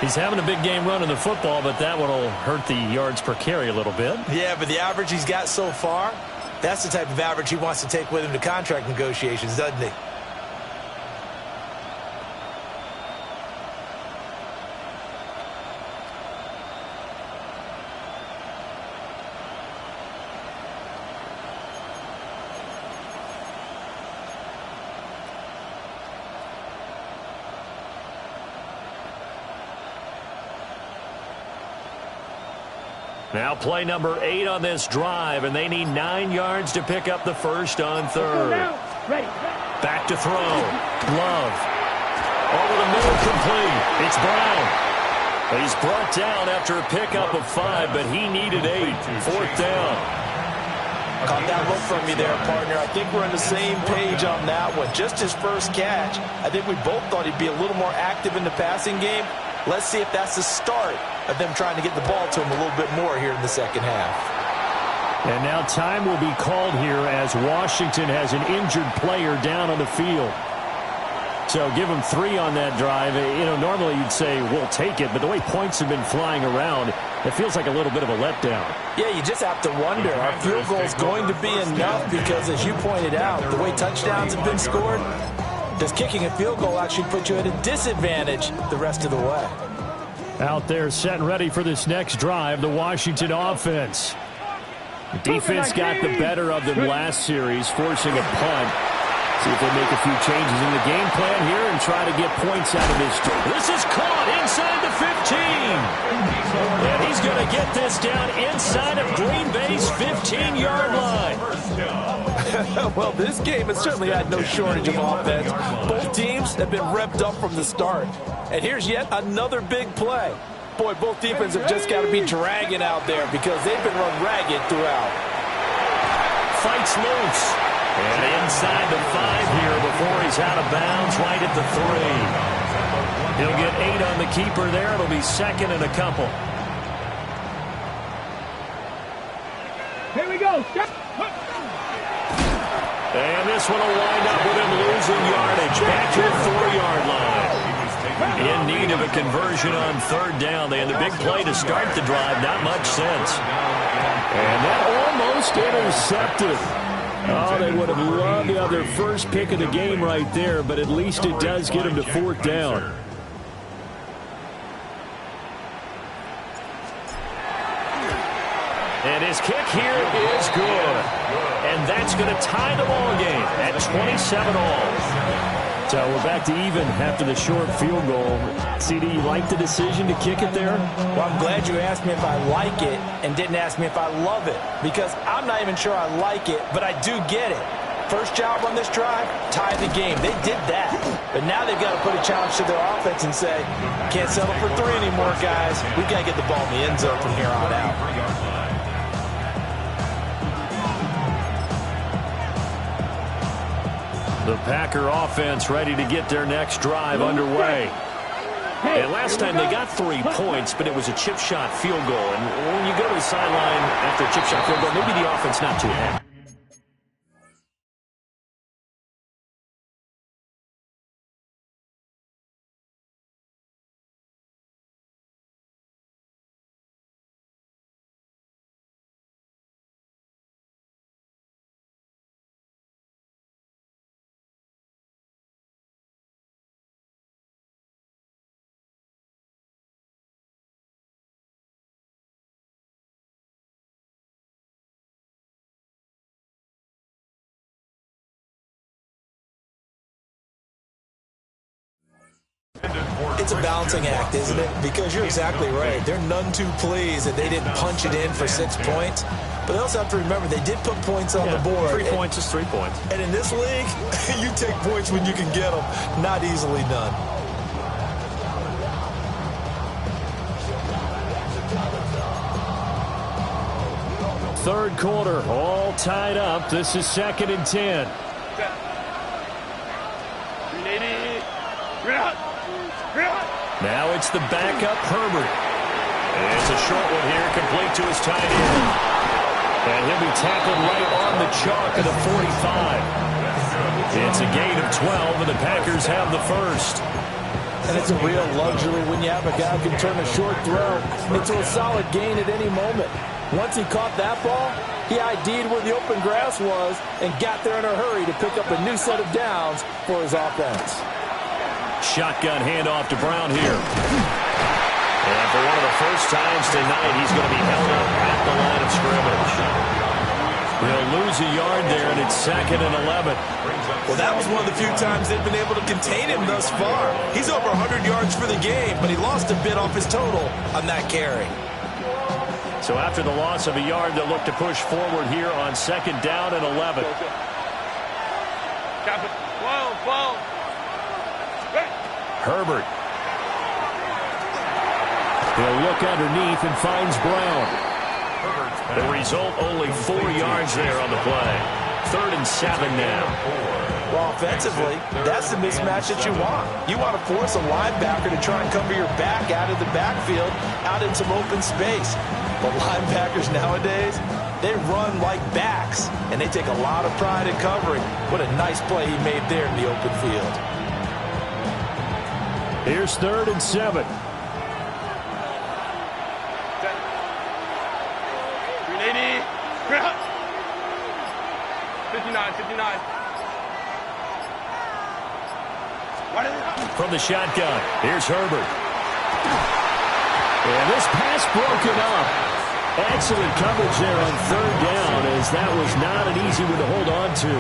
He's having a big game running the football, but that one will hurt the yards per carry a little bit.
Yeah, but the average he's got so far, that's the type of average he wants to take with him to contract negotiations, doesn't he?
Now play number 8 on this drive, and they need 9 yards to pick up the first on third. Back to throw. Love. Over the middle, complete. It's Brown. He's brought down after a pickup of 5, but he needed 8. Fourth down.
Caught that look from you there, partner. I think we're on the same page on that one. Just his first catch. I think we both thought he'd be a little more active in the passing game. Let's see if that's the start of them trying to get the ball to him a little bit more here in the second half.
And now time will be called here as Washington has an injured player down on the field. So give them 3 on that drive. You know, normally you'd say we'll take it, but the way points have been flying around, it feels like a little bit of a letdown.
Yeah, you just have to wonder, our field goal is going to be enough because, as you pointed out, the way touchdowns have been scored, does kicking a field goal actually put you at a disadvantage the rest of the way?
Out there set and ready for this next drive, the Washington offense. The defense got the better of them last series, forcing a punt. See if they make a few changes in the game plan here and try to get points out of this. This is caught inside the 15. And he's going to get this down inside of Green Bay's 15-yard line.
Well, this game has certainly had no shortage of offense. Both teams have been revved up from the start. And here's yet another big play. Boy, both defenses have just got to be dragging out there because they've been run ragged throughout.
Fights loose. And inside the 5 here before he's out of bounds right at the 3. He'll get 8 on the keeper there. It'll be second and a couple.
Here we go.
And this one will wind up with him losing yardage. Back to the 4-yard line. In need of a conversion on third down. They had the big play to start the drive. Not much sense. And that almost intercepted. Oh, they would have loved to have their first pick of the game right there, but at least it does get them to fourth down. And his kick here is good. And that's going to tie the ball game at 27-all. So we're back to even after the short field goal. CD, you like the decision to kick it there?
Well, I'm glad you asked me if I like it and didn't ask me if I love it, because I'm not even sure I like it, but I do get it. First job on this drive, tie the game. They did that. But now they've got to put a challenge to their offense and say, can't settle for 3 anymore, guys. We've got to get the ball in the end zone from here on out.
The Packer offense ready to get their next drive underway. And last time they got 3 points, but it was a chip shot field goal. And when you go to the sideline after a chip shot field goal, maybe the offense not too happy.
It's a balancing act, isn't it? Because you're exactly right. They're none too pleased that they didn't punch it in for 6 points. But they also have to remember they did put points on the board.
3 points is 3 points.
And in this league, you take points when you can get them. Not easily done.
Third quarter, all tied up. This is 2nd and 10. Now it's the backup, Herbert. And it's a short one here, complete to his tight end. And he'll be tackled right on the chalk of the 45. It's a gain of 12, and the Packers have the first.
And it's a real luxury when you have a guy who can turn a short throw into a solid gain at any moment. Once he caught that ball, he ID'd where the open grass was and got there in a hurry to pick up a new set of downs for his offense.
Shotgun handoff to Brown here. And for one of the first times tonight, he's going to be held up at the line of scrimmage. He'll lose a yard there, and it's 2nd and 11.
Well, that was one of the few times they've been able to contain him thus far. He's over 100 yards for the game, but he lost a bit off his total on that carry.
So after the loss of a yard, they'll look to push forward here on 2nd down and 11. Herbert. He'll look underneath and finds Brown. The result, only 4 yards there on the play. 3rd and 7 now.
Well, offensively, that's the mismatch that you want. You want to force a linebacker to try and cover your back out of the backfield, out in some open space. But linebackers nowadays, they run like backs, and they take a lot of pride in covering. What a nice play he made there in the open field.
Here's 3rd and 7.
59.
From the shotgun, here's Herbert. And this pass broken up. Excellent coverage there on 3rd down, as that was not an easy one to hold on to.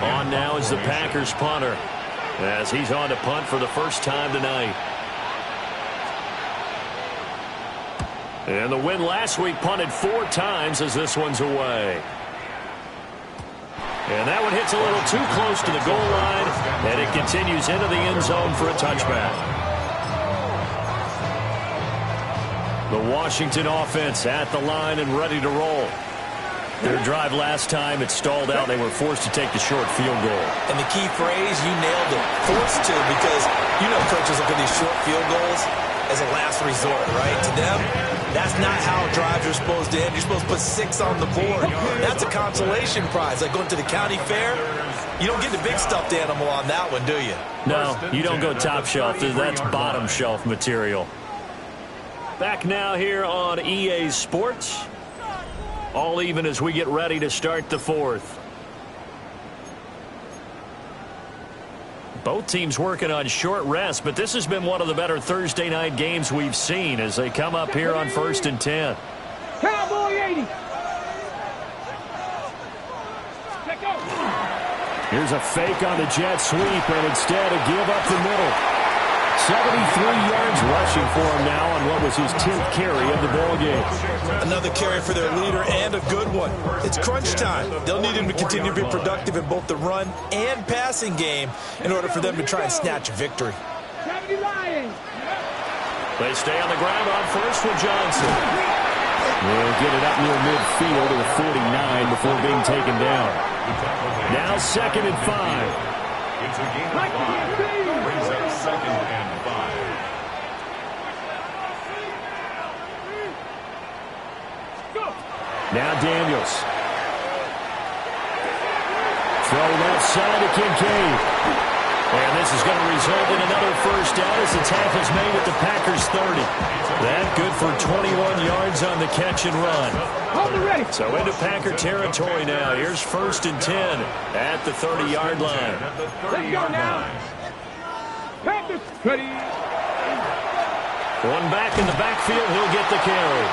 On now is the Packers punter, as he's on to punt for the first time tonight. And the win last week punted 4 times as this one's away. And that one hits a little too close to the goal line, and it continues into the end zone for a touchback. The Washington offense at the line and ready to roll. Their drive last time, it stalled out. They were forced to take the short field goal.
And the key phrase, you nailed it. Forced to, because you know coaches look at these short field goals as a last resort, right? To them, that's not how drives are supposed to end. You're supposed to put 6 on the board. That's a consolation prize. Like going to the county fair, you don't get the big stuffed animal on that one, do you?
No, you don't go top shelf. That's bottom shelf material. Back now here on EA Sports. All even as we get ready to start the 4th. Both teams working on short rest, but this has been one of the better Thursday night games we've seen as they come up here on 1st and 10.
Cowboy 80.
Here's a fake on the jet sweep, and instead a give up the middle. 73 yards rushing for him now on what was his 10th carry of the ball game.
Another carry for their leader, and a good one. It's crunch time. They'll need him to continue to be productive in both the run and passing game in order for them to try and snatch a victory.
They stay on the ground on first with Johnson.
They'll get it up near midfield to the 49 before being taken down. Now 2nd and 5.
It's a game of 5. Brings up 2nd and 5.
Now Daniels. Throw left side to Kincaid.
And this is going to result in another first down as the tackle's made at the Packers 30. That good for 21 yards on the catch and run. So into Packer territory now. Here's 1st and 10 at the 30-yard line.
Let's go now. Packers ready.
One back in the backfield. He'll get the carry.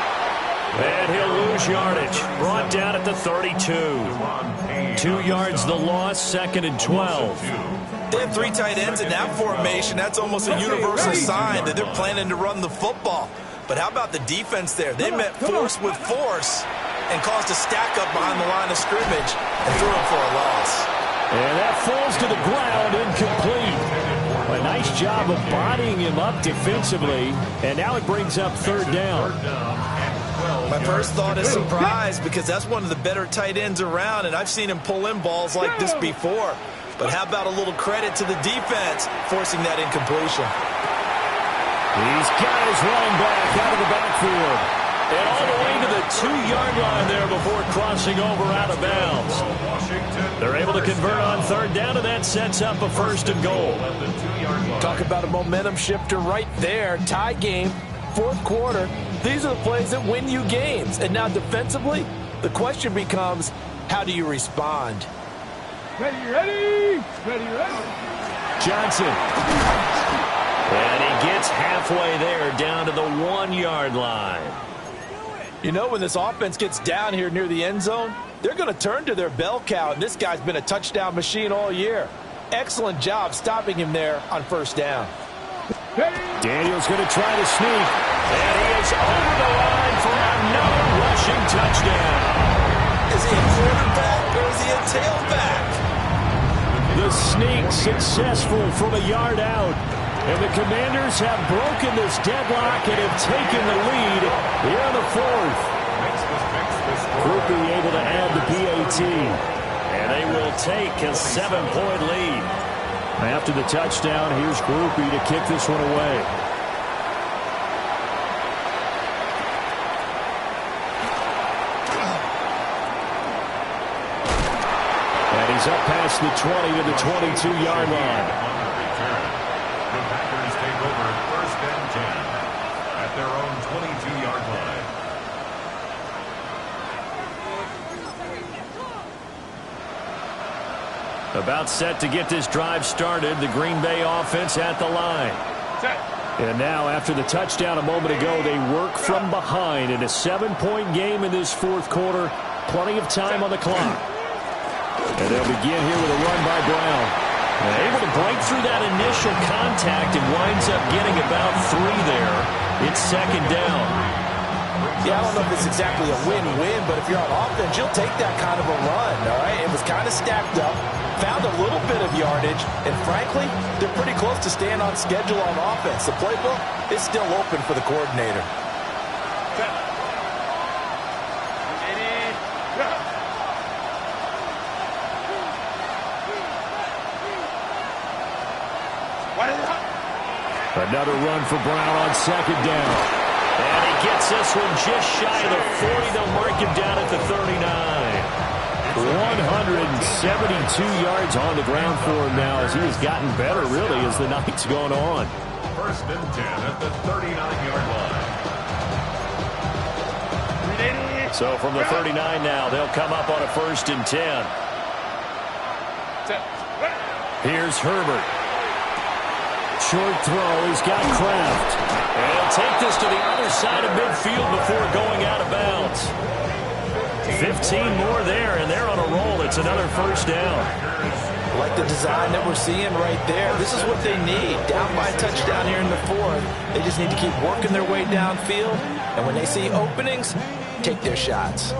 And he'll lose yardage. Brought down at the 32. 2 yards the loss, 2nd and 12.
They have 3 tight ends in that formation. That's almost a universal sign that they're planning to run the football. But how about the defense there? They met force with force and caused a stack up behind the line of scrimmage and threw him for a loss.
And that falls to the ground, incomplete. A nice job of bodying him up defensively, and now it brings up 3rd down.
My first thought is surprise, because that's one of the better tight ends around, and I've seen him pull in balls like this before. But how about a little credit to the defense forcing that incompletion?
He's got his running back out of the backfield.
And all the way to the 2-yard line there before crossing over out of bounds. They're able to convert on 3rd down, and that sets up a 1st and goal.
Talk about a momentum shifter right there. Tie game, 4th quarter. These are the plays that win you games. And now defensively, the question becomes, how do you respond?
Ready.
Johnson.
And he gets halfway there down to the 1-yard line.
You know, when this offense gets down here near the end zone, they're going to turn to their bell cow, and this guy's been a touchdown machine all year. Excellent job stopping him there on 1st down.
Daniels going to try to sneak. And he is over the line for another rushing touchdown.
Is he a quarterback or is he a tailback?
The sneak successful from a yard out. And the Commanders have broken this deadlock and have taken the lead here in the fourth. Groupie able to add the PAT. And they will take a 7-point lead. After the touchdown, here's Groupie to kick this one away. And he's up past the 20 to the 22-yard line.
The Packers take over 1st and 10 at their own 22-yard line.
About set to get this drive started. The Green Bay offense at the line. And now, after the touchdown a moment ago, they work from behind in a 7-point game in this fourth quarter. Plenty of time on the clock. And they'll begin here with a run by Brown. And able to break through that initial contact and winds up getting about 3 there. It's 2nd down.
Yeah, I don't know if it's exactly a win-win, but if you're on offense, you'll take that kind of a run, all right? It was kind of stacked up, found a little bit of yardage, and frankly, they're pretty close to staying on schedule on offense. The playbook is still open for the coordinator.
Another run for Brown on 2nd down. And he gets this one just shy of the 40. They'll mark him down at the 39. 172 yards on the ground for him now as he has gotten better, really, as the night's gone on.
1st and 10 at the 39-yard line.
So from the 39 now, they'll come up on a 1st and 10. Here's Herbert. Short throw. He's got Kraft. And he'll take this to the other side of midfield before going out of bounds. 15 more there, and they're on a roll. It's another 1st down.
Like the design that we're seeing right there. This is what they need. Down by a touchdown here in the fourth. They just need to keep working their way downfield. And when they see openings, take their shots.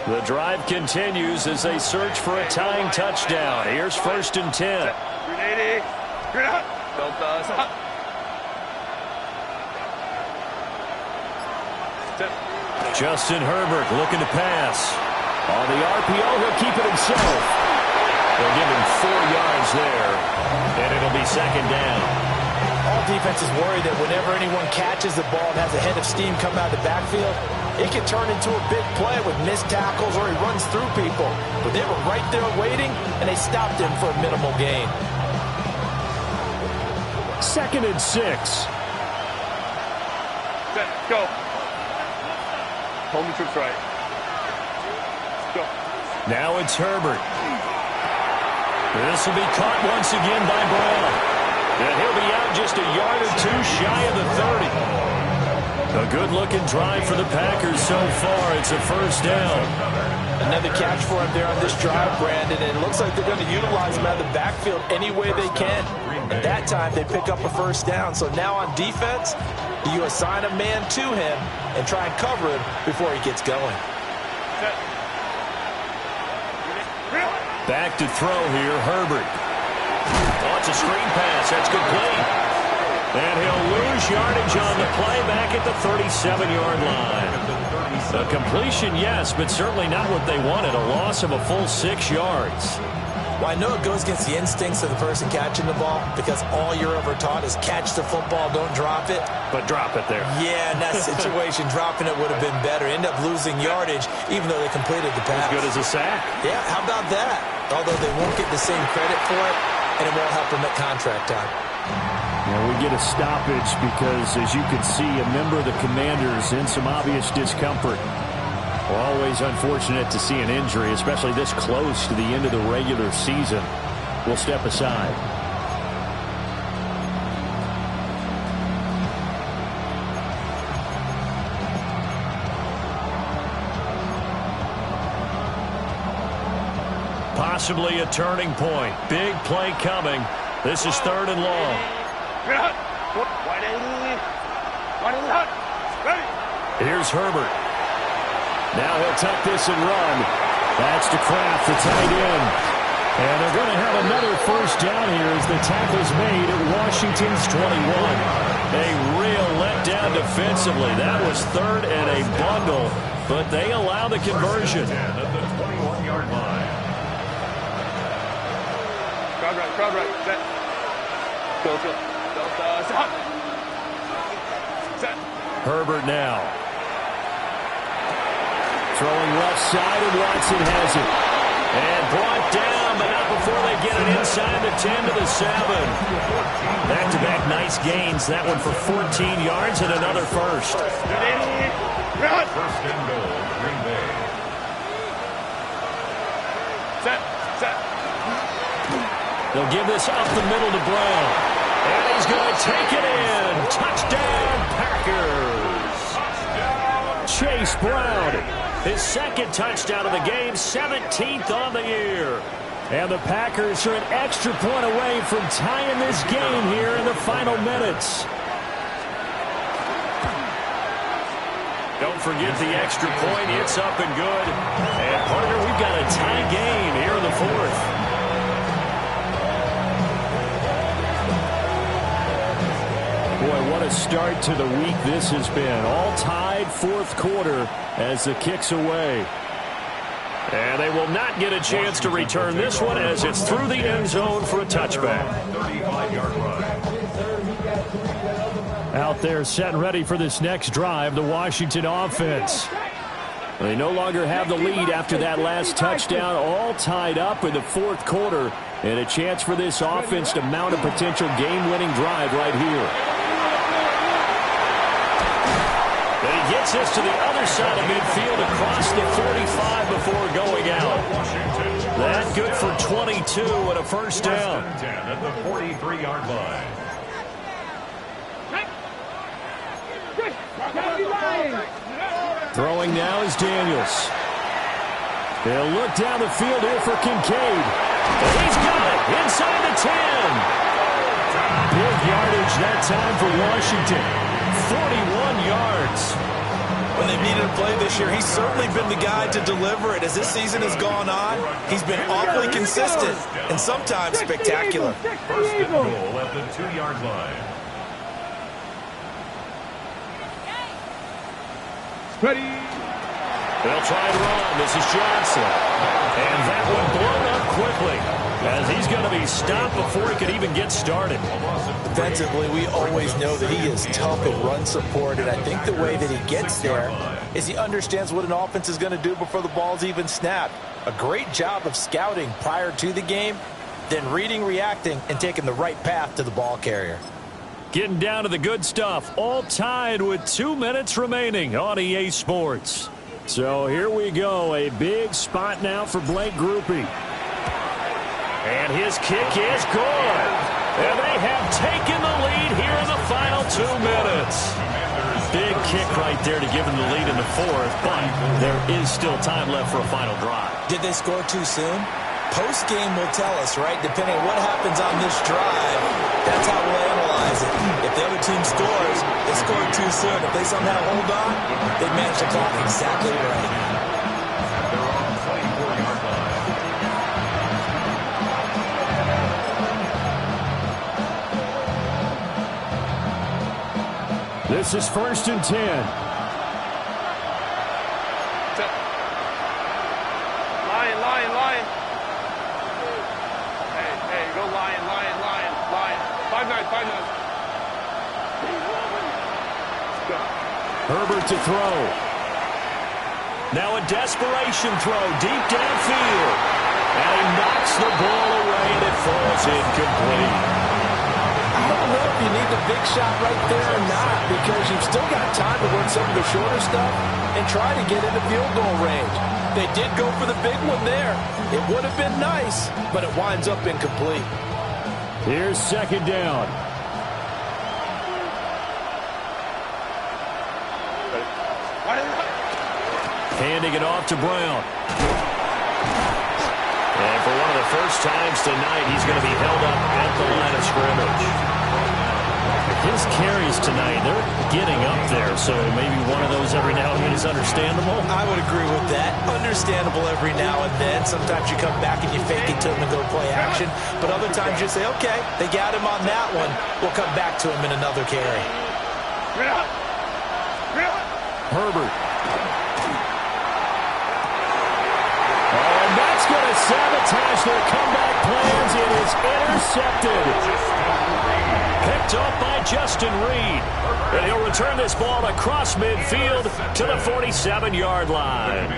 The drive continues as they search for a tying touchdown. Here's 1st and 10. Justin Herbert looking to pass. On the RPO, he'll keep it himself. They'll give him 4 yards there, and it'll be 2nd down.
All defenses worry that whenever anyone catches the ball and has a head of steam come out of the backfield, it can turn into a big play with missed tackles or he runs through people. But they were right there waiting, and they stopped him for a minimal gain.
2nd and 6.
Set, go. Hold the troops right. Go.
Now it's Herbert. This will be caught once again by Brown. And he'll be out just a yard or 2 shy of the 30. A good-looking drive for the Packers so far. It's a 1st down.
Another catch for him there on this drive, Brandon, and it looks like they're going to utilize him out of the backfield any way they can. At that time, they pick up a 1st down. So now on defense, you assign a man to him and try and cover him before he gets going.
Back to throw here, Herbert. Oh, it's a screen pass. That's complete. And he'll lose yardage on the play back at the 37-yard line. A completion, yes, but certainly not what they wanted. A loss of a full 6 yards.
Well, I know it goes against the instincts of the person catching the ball because all you're ever taught is catch the football, don't drop it.
But drop it there.
Yeah, in that situation, dropping it would have been better. End up losing yardage even though they completed the pass.
As good as a sack.
Yeah, how about that? Although they won't get the same credit for it, and it won't help them at contract time.
Now we get a stoppage because, as you can see, a member of the Commanders in some obvious discomfort. Always unfortunate to see an injury, especially this close to the end of the regular season. We'll step aside.
possibly a turning point. Big play coming. This is 3rd and long. Here's Herbert. Now he'll tuck this and run. That's to Kraft, the tight end. And they're going to have another first down here as the tackle's made at Washington's 21. A real letdown defensively. That was 3rd and a bundle, but they allow the conversion.
At the 21-yard line.
Crowd right, set. Go. Set.
Herbert now. Throwing left side, and Watson has it. And brought down, but not before they get it inside the 10 to the 7. Back-to-back nice gains. That one for 14 yards and another first.
First and goal, Green Bay.
Set.
They'll give this up the middle to Brown. And he's going to take it in. Touchdown, Packers. Chase Brown. His 2nd touchdown of the game, 17th on the year. And the Packers are an extra point away from tying this game here in the final minutes. Don't forget the extra point. It's up and good. And, partner, we've got a tie game here in the 4th. Boy, what a start to the week this has been. All tied 4th quarter as the kick's away. And they will not get a chance to return this one as it's through the end zone for a touchback.
35-yard run.
Out there set and ready for this next drive, the Washington offense. They no longer have the lead after that last touchdown, all tied up in the 4th quarter. And a chance for this offense to mount a potential game-winning drive right here. And he gets this to the other side of midfield across the 45 before going out. That good for 22 and a first down.
First and 10 at the 43-yard line.
Throwing now is Daniels. They'll look down the field here for Kincaid. And he's got it inside the 10. Big yardage that time for Washington. 41 yards.
When they've needed a play this year, he's certainly been the guy to deliver it. As this season has gone on, he's been awfully consistent and sometimes spectacular.
First and goal at the 2-yard line.
Ready.
They'll try and run. This is Johnson. And that one blown up quickly as he's going to be stopped before he could even get started.
Defensively, we always know that he is tough at run support, and I think the way that he gets there is he understands what an offense is going to do before the ball's even snapped. A great job of scouting prior to the game, then reading, reacting, and taking the right path to the ball carrier.
Getting down to the good stuff, all tied with 2 minutes remaining on EA Sports. So here we go, a big spot now for Blake Grupe. And his kick is good. And they have taken the lead here in the final 2 minutes. Big kick right there to give them the lead in the 4th, but there is still time left for a final drive.
Did they score too soon? Post-game will tell us, right? Depending on what happens on this drive, that's how we'll analyze it. If the other team scores, they scored too soon. If they somehow hold on, they manage the clock exactly right.
They're on the 24-yard line.
This is 1st and 10.
Lion. Hey, go Lion. 5-9.
Herbert to throw. Now a desperation throw deep downfield. And he knocks the ball away and it falls incomplete.
I don't know if you need the big shot right there or not, because you've still got time to work some of the shorter stuff and try to get into field goal range. They did go for the big one there. It would have been nice, but it winds up incomplete.
Here's 2nd down. Handing it off to Brown. And for one of the first times tonight he's going to be held up at the line of scrimmage. His carries tonight, they're getting up there, so maybe one of those every now and then is understandable.
I would agree with that. Understandable every now and then. Sometimes you come back and you fake it to him and go play action. But other times you say, okay, they got him on that one. We'll come back to him in another carry.
Herbert. Oh, and that's going to sabotage their comeback plans. It is intercepted. Picked up by Justin Reed. And he'll return this ball across midfield to the 47-yard line.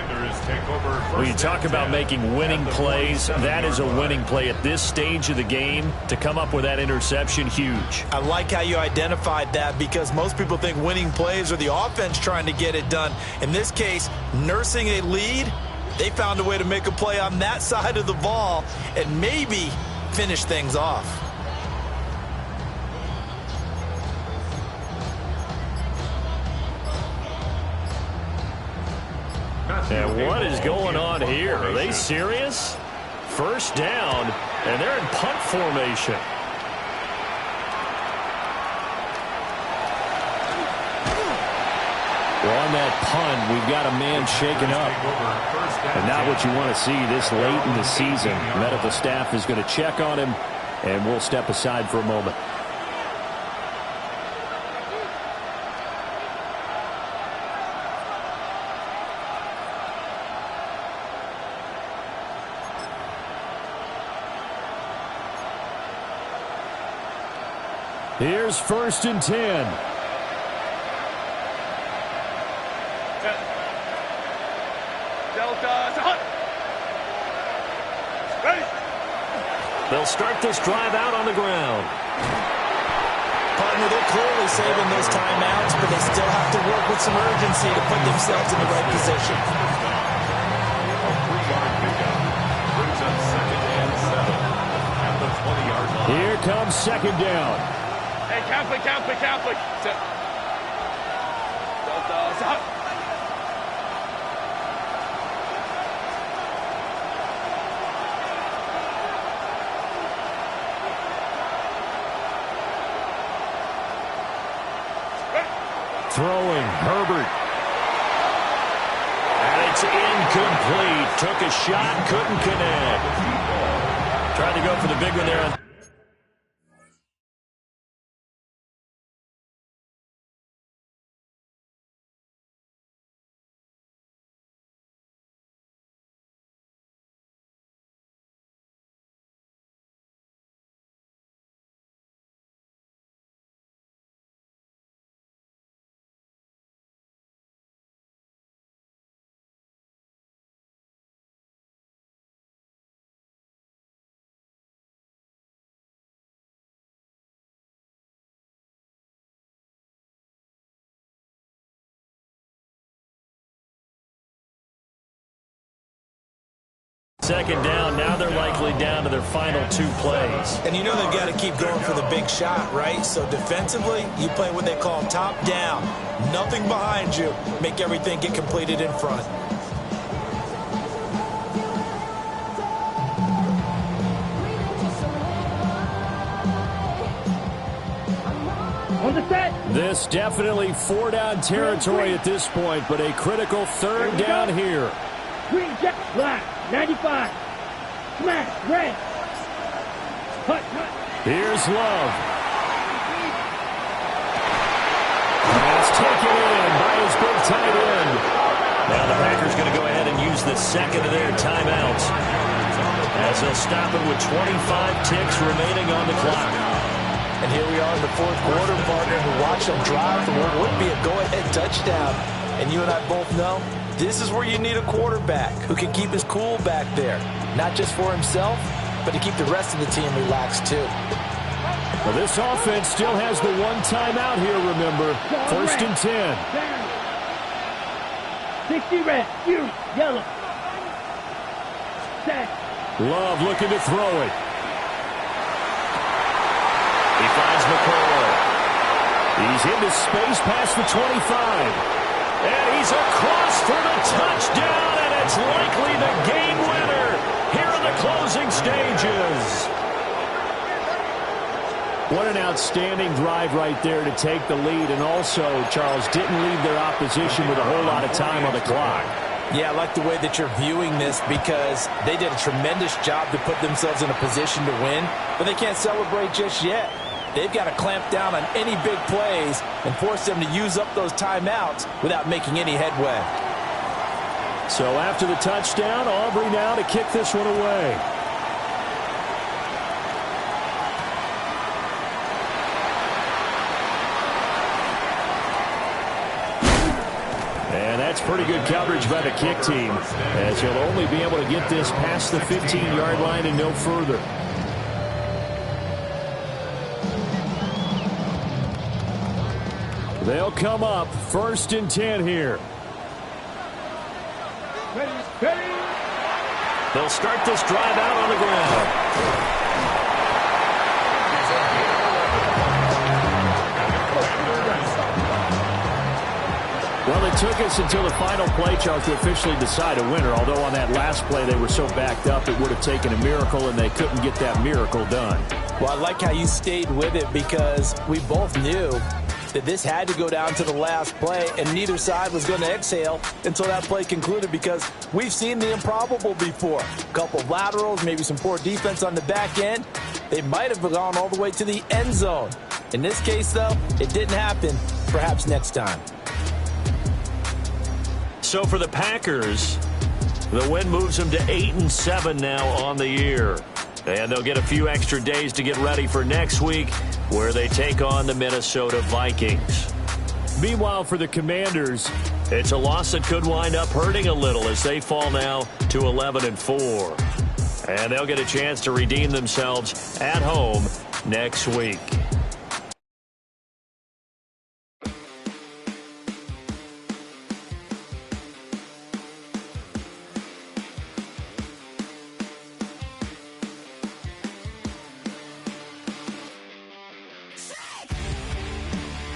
When you talk about making winning plays, that is a winning play at this stage of the game. To come up with that interception, huge.
I like how you identified that, because most people think winning plays are the offense trying to get it done. In this case, nursing a lead, they found a way to make a play on that side of the ball and maybe finish things off.
And what is going on here? Are they serious? First down, and they're in punt formation. Well, on that punt, we've got a man shaken up. And not what you want to see this late in the season. Medical staff is going to check on him, and we'll step aside for a moment. Here's 1st and 10. They'll start this drive out on the ground.
Partner, they're clearly saving those timeouts, but they still have to work with some urgency to put themselves in the right position.
Here comes 2nd down.
Hey, Catholic.
Throwing, Herbert. And it's incomplete. Took a shot, couldn't connect. Tried to go for the big one there. Second down, now they're likely down to their final 2 plays.
And you know they've got to keep going for the big shot, right? So defensively, you play what they call top down. Nothing behind you. Make everything get completed in front.
On the set.
This definitely 4-down territory at this point, but a critical 3rd down here.
Green jet, black, 95. Smash, red. Cut.
Here's Love. That's taken in by his big tight end. Now the Packers going to go ahead and use the second of their timeouts, as they'll stop it with 25 ticks remaining on the clock.
And here we are in the 4th quarter, partner, who watched them drive for what would be a go-ahead touchdown. And you and I both know this is where you need a quarterback who can keep his cool back there. Not just for himself, but to keep the rest of the team relaxed too.
Well, this offense still has the 1 timeout here, remember. 1st and 10.
60 red, you, yellow. Set.
Love looking to throw it. He finds McCoy. He's into space past the 25. And he's across for the touchdown, and it's likely the game winner here in
the closing stages.
What an outstanding drive right there to take the lead. And also, Charles, didn't leave their opposition with a whole lot of time on the clock.
Yeah, I like the way that you're viewing this because they did a tremendous job to put themselves in a position to win, but they can't celebrate just yet. They've got to clamp down on any big plays and force them to use up those timeouts without making any headway.
So after the touchdown, Aubrey now to kick this one away. And that's pretty good coverage by the kick team, as he'll only be able to get this past the 15-yard line and no further. They'll come up 1st and 10 here.
They'll start this drive out on the ground.
Well, it took us until the final play, Charles, to officially decide a winner, although on that last play they were so backed up it would have taken a miracle, and they couldn't get that miracle done.
Well, I like how you stayed with it because we both knew that this had to go down to the last play, and neither side was going to exhale until that play concluded because we've seen the improbable before. A couple of laterals, maybe some poor defense on the back end. They might have gone all the way to the end zone. In this case, though, it didn't happen. Perhaps next time.
So for the Packers, the win moves them to 8-7 now on the year. And they'll get a few extra days to get ready for next week, where they take on the Minnesota Vikings.
Meanwhile, for the Commanders,
it's a loss that could wind up hurting a little as they fall now to 11-4. And they'll get a chance to redeem themselves at home next week.